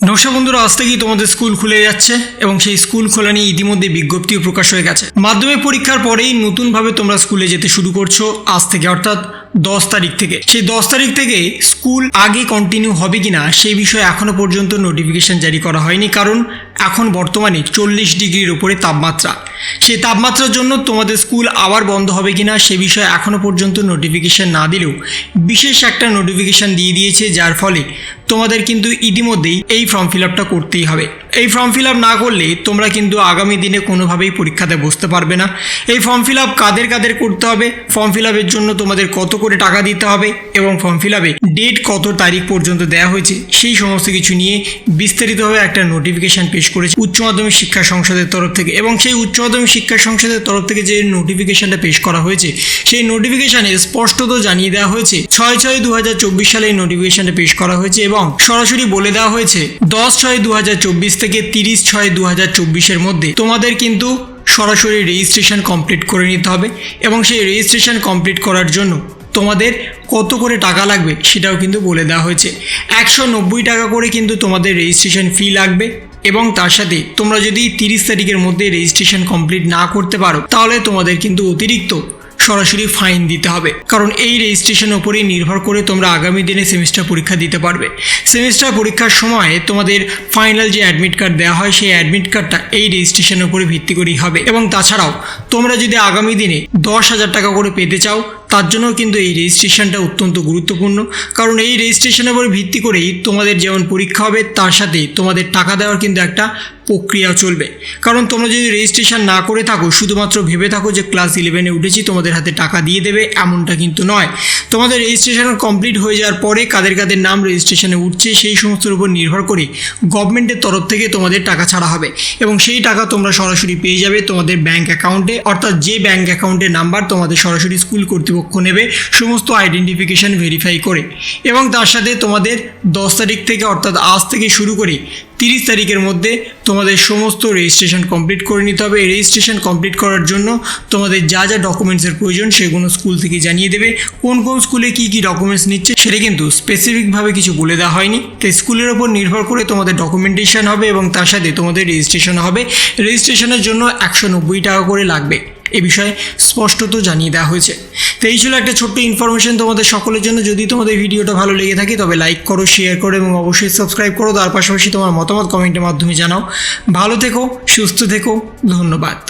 নমস্কার বন্ধুরা, আজ থেকেই তোমাদের স্কুল খুলে যাচ্ছে এবং সেই স্কুল খোলা নিয়ে ইতিমধ্যে বিজ্ঞপ্তিও প্রকাশ হয়ে গেছে। মাধ্যমিক পরীক্ষার পরেই নতুনভাবে তোমরা স্কুলে যেতে শুরু করছো আজ থেকে, অর্থাৎ 10 তারিখ থেকে। সেই 10 তারিখ থেকে স্কুল আগে কন্টিনিউ হবে কিনা সেই বিষয়ে এখনো পর্যন্ত নোটিফিকেশন জারি করা হয়নি, কারণ এখন বর্তমানে 40 ডিগ্রির উপরে তাপমাত্রা। সেই তাপমাত্রার জন্য তোমাদের স্কুল আবার বন্ধ হবে কিনা সে বিষয়ে এখনো পর্যন্ত নোটিফিকেশন না দিলেও বিশেষ একটা নোটিফিকেশন দিয়ে দিয়েছে, যার ফলে তোমাদের কিন্তু ইতিমধ্যেই এই ফর্ম ফিল আপটা করতেই হবে। এই ফর্ম ফিল আপ না করলে তোমরা কিন্তু আগামী দিনে কোনোভাবেই পরীক্ষাতে বসতে পারবে না। এই ফর্ম ফিল আপ কাদের কাদের করতে হবে, ফর্ম ফিল আপের জন্য তোমাদের কত করে টাকা দিতে হবে এবং ফর্ম ফিল আপে ডেট কত তারিখ পর্যন্ত দেওয়া হয়েছে সেই সমস্ত কিছু নিয়ে বিস্তারিতভাবে একটা নোটিফিকেশন পেশ করেছে উচ্চ মাধ্যমিক শিক্ষা সংসদের তরফ থেকে। এবং সেই উচ্চ মাধ্যমিক শিক্ষা সংসদের তরফ থেকে যে নোটিফিকেশনটা পেশ করা হয়েছে সেই নোটিফিকেশনে স্পষ্টত জানিয়ে দেওয়া হয়েছে 6/6/2024 সালে এই নোটিফিকেশনটা পেশ করা হয়েছে এবং সরাসরি বলে দেওয়া হয়েছে 10/6/2024 থেকে 30/6/2024 মধ্যে তোমাদের কিন্তু সরাসরি রেজিস্ট্রেশন কমপ্লিট করে নিতে হবে এবং সেই রেজিস্ট্রেশন কমপ্লিট করার জন্য তোমাদের কত করে টাকা লাগবে সেটাও কিন্তু বলে দেওয়া হয়েছে। 190 টাকা করে কিন্তু তোমাদের রেজিস্ট্রেশন ফি লাগবে এবং তার সাথে তোমরা যদি 30 তারিখের মধ্যে রেজিস্ট্রেশন কমপ্লিট না করতে পারো তাহলে তোমাদের কিন্তু অতিরিক্ত সরাসরি ফাইন দিতে হবে, কারণ এই রেজিস্ট্রেশনের উপরেই নির্ভর করে তোমরা আগামী দিনে সেমিস্টার পরীক্ষা দিতে পারবে। সেমিস্টার পরীক্ষার সময় তোমাদের ফাইনাল যে অ্যাডমিট কার্ড দেওয়া হয় সেই অ্যাডমিট কার্ডটা এই রেজিস্ট্রেশনের উপরে ভিত্তি করেই হবে। এবং তাছাড়াও তোমরা যদি আগামী দিনে 10,000 টাকা করে পেতে চাও তার জন্যও কিন্তু এই রেজিস্ট্রেশনটা অত্যন্ত গুরুত্বপূর্ণ, কারণ এই রেজিস্ট্রেশনের উপর ভিত্তি করেই তোমাদের যেমন পরীক্ষা হবে তার সাথে তোমাদের টাকা দেওয়ার কিন্তু একটা প্রক্রিয়া চলবে। কারণ তোমরা যদি রেজিস্ট্রেশন না করে থাকো, শুধুমাত্র ভেবে থাকো যে ক্লাস 11-এ উঠেছি তোমাদের হাতে টাকা দিয়ে দেবে, এমনটা কিন্তু নয়। তোমাদের রেজিস্ট্রেশন কমপ্লিট হয়ে যাওয়ার পরে কাদের কাদের নাম রেজিস্ট্রেশনে উঠছে সেই সমস্তের উপর নির্ভর করে গভর্নমেন্টের তরফ থেকে তোমাদের টাকা ছাড়া হবে এবং সেই টাকা তোমরা সরাসরি পেয়ে যাবে তোমাদের ব্যাঙ্ক অ্যাকাউন্টে, অর্থাৎ যে ব্যাঙ্ক অ্যাকাউন্টের নাম্বার তোমাদের সরাসরি স্কুল কর্তৃপক্ষ নেবে সমস্ত আইডেন্টিফিকেশান ভেরিফাই করে। এবং তার সাথে তোমাদের 10 তারিখ থেকে, অর্থাৎ আজ থেকে শুরু করে 30 তারিখের মধ্যে তোমাদের সমস্ত রেজিস্ট্রেশন কমপ্লিট করে নিতে হবে। এই রেজিস্ট্রেশন কমপ্লিট করার জন্য তোমাদের যা যা ডকুমেন্টসের প্রয়োজন সেগুলো স্কুল থেকে জানিয়ে দেবে। কোন কোন স্কুলে কী কী ডকুমেন্টস নিচ্ছে সেটা কিন্তু স্পেসিফিকভাবে কিছু বলে দেওয়া হয়নি, তাই স্কুলের ওপর নির্ভর করে তোমাদের ডকুমেন্টেশন হবে এবং তার সাথে তোমাদের রেজিস্ট্রেশন হবে। রেজিস্ট্রেশনের জন্য 190 টাকা করে লাগবে, এ বিষয়ে স্পষ্টত জানিয়ে দেওয়া হয়েছে। তো এই ছিল একটা ছোট্ট ইনফরমেশন তোমাদের সকলের জন্য। যদি তোমাদের ভিডিওটা ভালো লেগে থাকে তবে লাইক করো, শেয়ার করো এবং অবশ্যই সাবস্ক্রাইব করো। তার পাশাপাশি তোমার মতামত কমেন্টের মাধ্যমে জানাও। ভালো থেকো, সুস্থ থেকো, ধন্যবাদ।